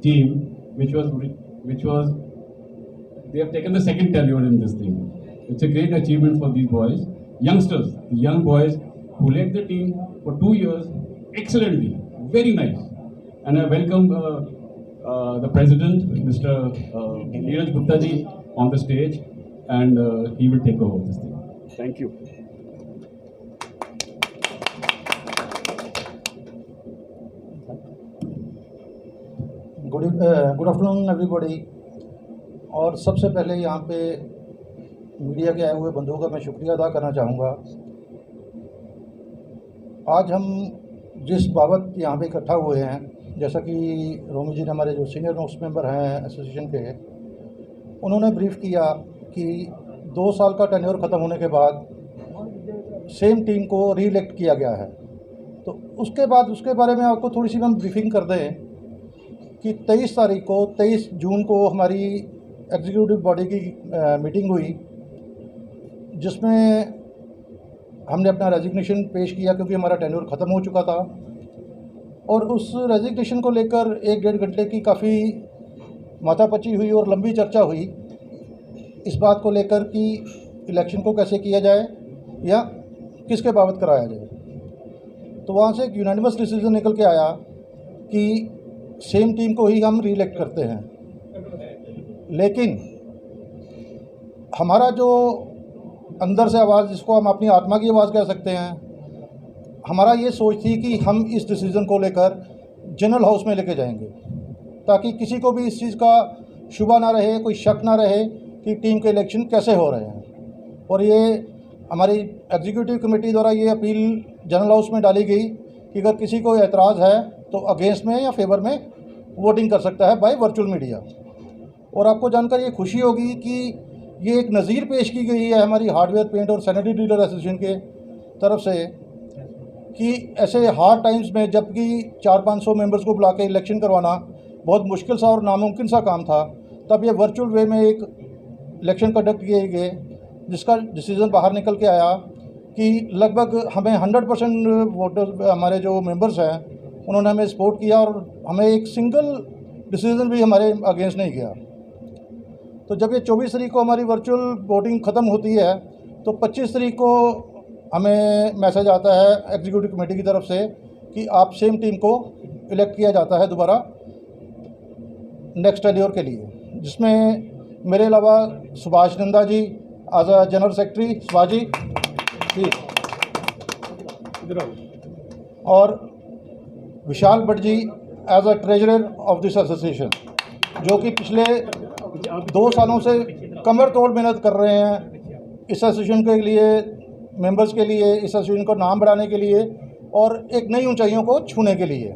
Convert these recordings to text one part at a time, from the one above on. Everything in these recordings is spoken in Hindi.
team, which was they have taken the second tenure in this thing. It's a great achievement for these boys, youngsters, the young boys who led the team for 2 years excellently, very nice. And I welcome the president, Mr. Neeraj Gupta ji, on the stage, and he will take over this thing. Thank you. Good afternoon everybody. और सबसे पहले यहाँ पे मीडिया के आए हुए बंधुओं का मैं शुक्रिया अदा करना चाहूँगा। आज हम जिस बाबत यहाँ पे इकट्ठा हुए हैं, जैसा कि रोमी जी ने, हमारे जो सीनियर मोस्ट मेंबर हैं एसोसिएशन के, उन्होंने ब्रीफ किया कि 2 साल का टेन्योर ख़त्म होने के बाद सेम टीम को री इलेक्ट किया गया है। तो उसके बारे में आपको थोड़ी सी हम ब्रीफिंग कर दें कि 23 जून को हमारी एग्जीक्यूटिव बॉडी की मीटिंग हुई, जिसमें हमने अपना रेजिग्नेशन पेश किया क्योंकि हमारा टेन्योर ख़त्म हो चुका था। और उस रेजिग्नेशन को लेकर 1-1.5 घंटे की काफ़ी माथापच्ची हुई और लंबी चर्चा हुई इस बात को लेकर कि इलेक्शन को कैसे किया जाए या किसके बाबत कराया जाए। तो वहाँ से एक यूनानिमस डिसीजन निकल के आया कि सेम टीम को ही हम री इलेक्ट करते हैं। लेकिन हमारा जो अंदर से आवाज़, जिसको हम अपनी आत्मा की आवाज़ कह सकते हैं, हमारा ये सोच थी कि हम इस डिसीज़न को लेकर जनरल हाउस में लेके जाएंगे, ताकि किसी को भी इस चीज़ का शुबा ना रहे, कोई शक ना रहे कि टीम के इलेक्शन कैसे हो रहे हैं। और ये हमारी एग्जीक्यूटिव कमेटी द्वारा ये अपील जनरल हाउस में डाली गई कि अगर किसी को एतराज़ है तो अगेंस्ट में या फेवर में वोटिंग कर सकता है बाय वर्चुअल मीडिया। और आपको जानकर ये खुशी होगी कि ये एक नज़ीर पेश की गई है हमारी हार्डवेयर पेंट और सैनिटरी डीलर एसोसिएशन के तरफ से कि ऐसे हार्ड टाइम्स में, जबकि 400-500 मेंबर्स को बुला के इलेक्शन करवाना बहुत मुश्किल सा और नामुमकिन सा काम था, तब ये वर्चुअल वे में एक इलेक्शन कंडक्ट किए गए, जिसका डिसीज़न बाहर निकल के आया कि लगभग हमें 100% वोटर, हमारे जो मेंबर्स हैं, उन्होंने हमें सपोर्ट किया और हमें एक सिंगल डिसीज़न भी हमारे अगेंस्ट नहीं किया। तो जब ये 24 तारीख को हमारी वर्चुअल वोटिंग ख़त्म होती है तो 25 तारीख को हमें मैसेज आता है एग्जीक्यूटिव कमेटी की तरफ से कि आप सेम टीम को इलेक्ट किया जाता है दोबारा नेक्स्ट टेन्योर के लिए, जिसमें मेरे अलावा Subhash Nanda ji as a general secretary, Subhash ji, और Vishal Bhatt ji as a treasurer of this association, जो कि पिछले 2 सालों से कमर तोड़ मेहनत कर रहे हैं इस एसोसिएशन के लिए, मेंबर्स के लिए, इस एसोसिएशन को नाम बढ़ाने के लिए और एक नई ऊंचाइयों को छूने के लिए।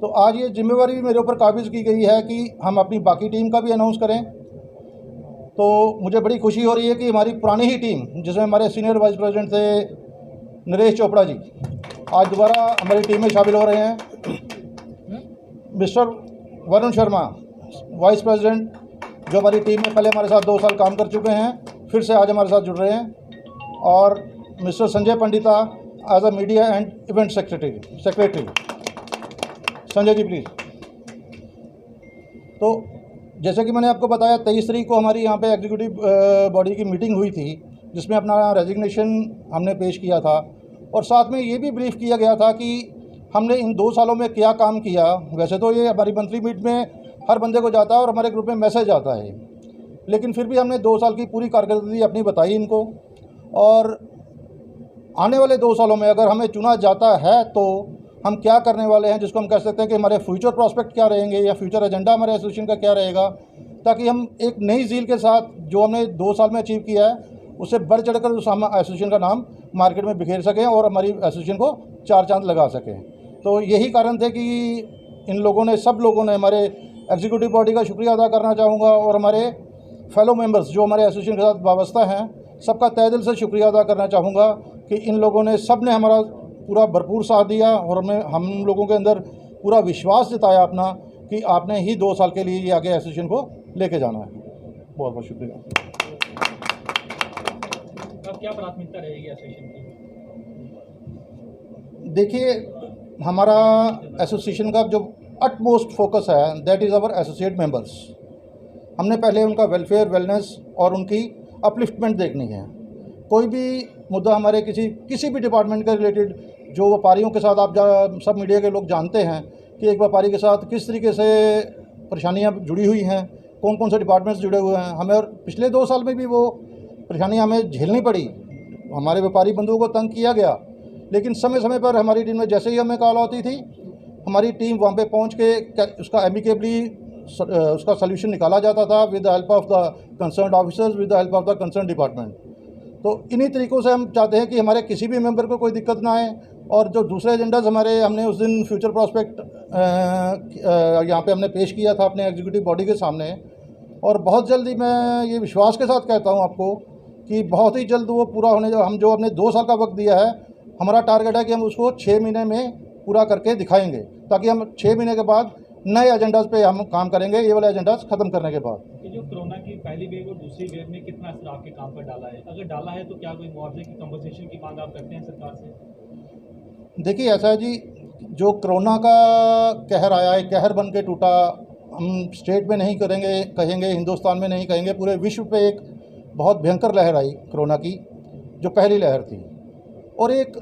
तो आज ये जिम्मेवारी भी मेरे ऊपर काबिज की गई है कि हम अपनी बाकी टीम का भी अनाउंस करें। तो मुझे बड़ी खुशी हो रही है कि हमारी पुरानी ही टीम, जिसमें हमारे सीनियर वाइस प्रेसिडेंट थे नरेश चोपड़ा जी, आज दोबारा हमारी टीम में शामिल हो रहे हैं। Mister Varun Sharma, vice president, जो हमारी टीम में पहले हमारे साथ 2 साल काम कर चुके हैं, फिर से आज हमारे साथ जुड़ रहे हैं। और mister Sanjay Pandita as a media and event secretary. Sanjay ji please. तो जैसे कि मैंने आपको बताया, 23 तारीख को हमारी यहाँ पे एग्जीक्यूटिव बॉडी की मीटिंग हुई थी, जिसमें अपना रेजिग्नेशन हमने पेश किया था और साथ में ये भी ब्रीफ किया गया था कि हमने इन 2 सालों में क्या काम किया। वैसे तो ये हमारी मंथली मीट में हर बंदे को जाता है और हमारे ग्रुप में मैसेज आता है, लेकिन फिर भी हमने 2 साल की पूरी कारकर्दगी अपनी बताई इनको। और आने वाले 2 सालों में अगर हमें चुना जाता है तो हम क्या करने वाले हैं, जिसको हम कह सकते हैं कि हमारे फ्यूचर प्रोस्पेक्ट क्या रहेंगे या फ्यूचर एजेंडा हमारे एसोसिएशन का क्या रहेगा, ताकि हम एक नई ज़ील के साथ जो हमने 2 साल में अचीव किया है उससे बढ़ चढ़कर उस एसोसिएशन का नाम मार्केट में बिखेर सकें और हमारी एसोसिएशन को 4 चांद लगा सकें। तो यही कारण थे कि इन लोगों ने, सब लोगों ने, हमारे एग्जीक्यूटिव बॉडी का शुक्रिया अदा करना चाहूँगा और हमारे फेलो मेंबर्स जो हमारे एसोसिएशन के साथ वाबस्ता हैं, सबका तहे दिल से शुक्रिया अदा करना चाहूँगा कि इन लोगों ने, सब ने हमारा पूरा भरपूर साथ दिया और हम लोगों के अंदर पूरा विश्वास जताया अपना कि आपने ही 2 साल के लिए ये आगे एसोसिएशन को लेके जाना है। बहुत बहुत शुक्रिया। अब क्या प्राथमिकता रहेगी एसोसिएशन की? देखिए, हमारा एसोसिएशन का जो अटमोस्ट फोकस है that is our associate members. हमने पहले उनका वेलफेयर, वेलनेस और उनकी अपलिफ्टमेंट देखनी है। कोई भी मुद्दा हमारे किसी भी डिपार्टमेंट के रिलेटेड, जो व्यापारियों के साथ आप सब मीडिया के लोग जानते हैं कि एक व्यापारी के साथ किस तरीके से परेशानियां जुड़ी हुई हैं, कौन कौन से डिपार्टमेंट्स जुड़े हुए हैं। हमें और पिछले 2 साल में भी वो परेशानियां हमें झेलनी पड़ी, हमारे व्यापारी बंधुओं को तंग किया गया, लेकिन समय समय पर हमारी टीम में जैसे ही हमें कॉल होती थी, हमारी टीम वहाँ पे पहुँच के उसका एमिकेबली उसका सल्यूशन निकाला जाता था with the help of the concern officers, with the help of the concern department. तो इन्हीं तरीक़ों से हम चाहते हैं कि हमारे किसी भी मेंबर को कोई दिक्कत ना आए। और जो दूसरे एजेंडाज हमने उस दिन फ्यूचर प्रॉस्पेक्ट यहाँ पे हमने पेश किया था अपने एग्जीक्यूटिव बॉडी के सामने, और बहुत जल्दी मैं ये विश्वास के साथ कहता हूँ आपको कि बहुत ही जल्द वो पूरा होने हम जो हमने 2 साल का वक्त दिया है, हमारा टारगेट है कि हम उसको 6 महीने में पूरा करके दिखाएंगे, ताकि हम 6 महीने के बाद नए एजेंडाज पे हम काम करेंगे, ये वाले एजेंडाज ख़त्म करने के बाद। कि जो कोरोना की पहली वेव और दूसरी वेव में कितना असर आपके काम पर डाला है? अगर डाला है तो क्या कोई मुआवजे की कंपनसेशन की मांग आप करते हैं सरकार से? देखिए ऐसा है जी, जो कोरोना का कहर आया है, कहर बन के टूटा, हम स्टेट में नहीं कहेंगे, हिंदुस्तान में नहीं कहेंगे, पूरे विश्व पे एक बहुत भयंकर लहर आई कोरोना की, जो पहली लहर थी। और एक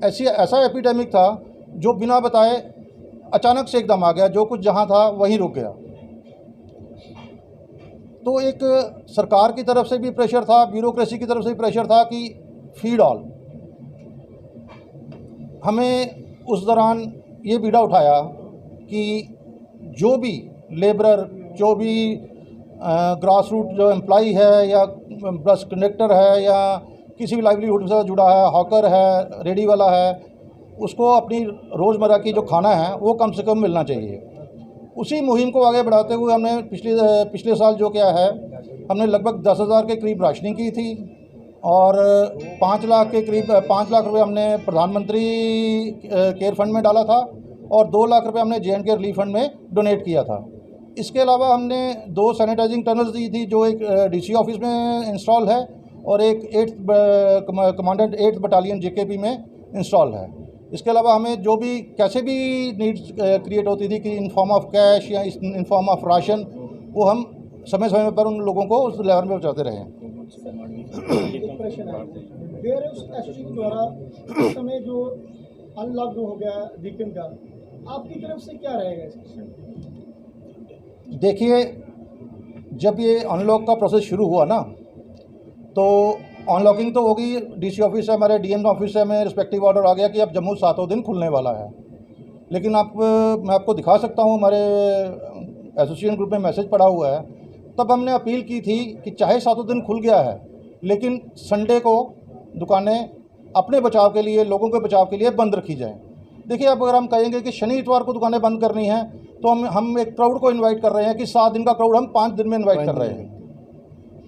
ऐसा एपिडेमिक था जो बिना बताए अचानक से एकदम आ गया, जो कुछ जहाँ था वहीं रुक गया। तो एक सरकार की तरफ से भी प्रेशर था, ब्यूरोक्रेसी की तरफ से भी प्रेशर था कि फीड ऑल। हमें उस दौरान ये बीड़ा उठाया कि जो भी लेबरर, जो भी ग्रास रूट जो एम्प्लॉई है, या बस कंडक्टर है, या किसी भी लाइवलीहुड से जुड़ा है, हॉकर है, रेडी वाला है, उसको अपनी रोज़मर्रा की जो खाना है वो कम से कम मिलना चाहिए। उसी मुहिम को आगे बढ़ाते हुए हमने पिछले साल जो किया है, हमने लगभग 10,000 के करीब राशनिंग की थी, और 5 लाख के करीब 5 लाख रुपये हमने प्रधानमंत्री केयर फंड में डाला था, और 2 लाख रुपये हमने J&K रिलीफ फंड में डोनेट किया था। इसके अलावा हमने 2 सैनिटाइजिंग टनल्स दी थी, जो एक DC ऑफिस में इंस्टॉल है और एक 8th commandant 8th battalion JKP में इंस्टॉल है। इसके अलावा हमें जो भी कैसे भी नीड्स क्रिएट होती थी कि इन फॉर्म ऑफ कैश या इन फॉर्म ऑफ राशन, वो हम समय समय पर उन लोगों को उस लेवल में पहुँचाते रहे। द्वारा इस समय जो अनलॉक हो गया वीकेंड का, आपकी तरफ से क्या रहेगा? देखिए, जब ये अनलॉक का प्रोसेस शुरू हुआ ना, तो अनलॉकिंग तो होगी, DC ऑफिस से, हमारे DM ऑफिस से हमें रिस्पेक्टिव ऑर्डर आ गया कि अब जम्मू 7 दिन खुलने वाला है। लेकिन मैं आपको दिखा सकता हूँ, हमारे एसोसिएशन ग्रुप में मैसेज पड़ा हुआ है। तब हमने अपील की थी कि चाहे 7 दिन खुल गया है, लेकिन संडे को दुकानें अपने बचाव के लिए, लोगों के बचाव के लिए बंद रखी जाएँ। देखिए, अब अगर हम कहेंगे कि शनि इतवार को दुकानें बंद करनी हैं, तो हम एक क्राउड को इनवाइट कर रहे हैं कि 7 दिन का क्राउड हम 5 दिन में इनवाइट कर रहे हैं।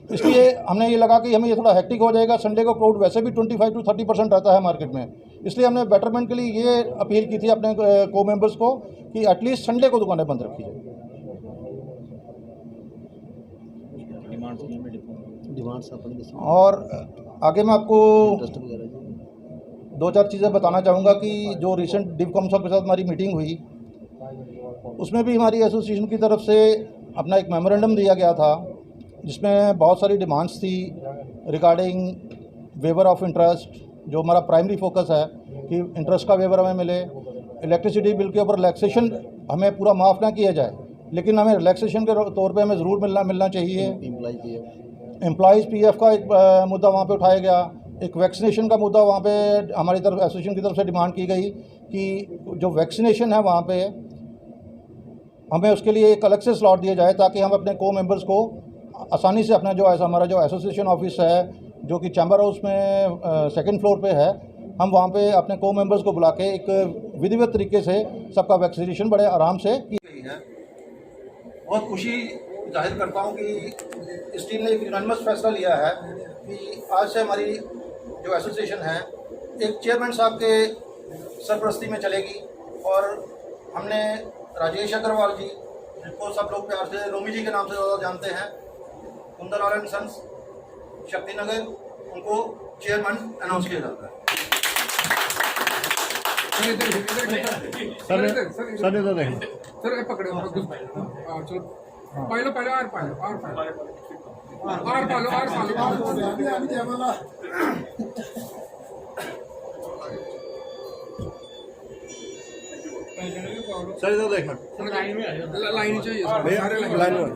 इसलिए हमने ये लगा कि हमें ये थोड़ा हेक्टिक हो जाएगा। संडे को क्राउड वैसे भी 25 to 30% रहता है मार्केट में, इसलिए हमने बेटरमेंट के लिए ये अपील की थी अपने को मेंबर्स को कि एटलीस्ट संडे को दुकानें बंद रखी जाए। और आगे मैं आपको 2-4 चीज़ें बताना चाहूँगा कि जो रिसेंट डिवकॉम साहब के साथ हमारी मीटिंग हुई, उसमें भी हमारी एसोसिएशन की तरफ से अपना एक मेमोरेंडम दिया गया था, जिसमें बहुत सारी डिमांड्स थी रिगार्डिंग वेवर ऑफ इंटरेस्ट, जो हमारा प्राइमरी फोकस है कि इंटरेस्ट का वेवर हमें मिले। इलेक्ट्रिसिटी बिल के ऊपर रिलैक्सेशन हमें पूरा माफ़ ना किया जाए, लेकिन हमें रिलैक्सेशन के तौर पे हमें ज़रूर मिलना चाहिए। एम्प्लॉयज़ PF का एक मुद्दा वहाँ पे उठाया गया। एक वैक्सीनेशन का मुद्दा वहाँ पे हमारी तरफ एसोसिएशन की तरफ से डिमांड की गई कि जो वैक्सीनेशन है वहाँ पे हमें उसके लिए एक अलग से स्लॉट दिया जाए, ताकि हम अपने को मेंबर्स को आसानी से अपना हमारा जो एसोसिएशन ऑफिस है, जो कि चैम्बर हाउस में 2nd फ्लोर पे है, हम वहाँ पे अपने को मेंबर्स को बुला के एक विधिवत तरीके से सबका वैक्सीनेशन बड़े आराम से की गई है। बहुत खुशी जाहिर करता हूँ कि इस टीम ने एक यूनानिमस फैसला लिया है कि आज से हमारी जो एसोसिएशन है एक चेयरमैन साहब के सरपरस्ती में चलेगी। और हमने राजेश अग्रवाल जी, जिनको सब लोग प्यार से रोमी जी के नाम से ज़्यादा जानते हैं, कुंदन एंड सन्स शक्तिनगर, उनको चेयरमैन अनाउंस किया जाता है। सर इधर देखें सर ये पकड़ो चलो पहले पहले आर पालो सर इधर देखना लाइन चाहिए लाइन में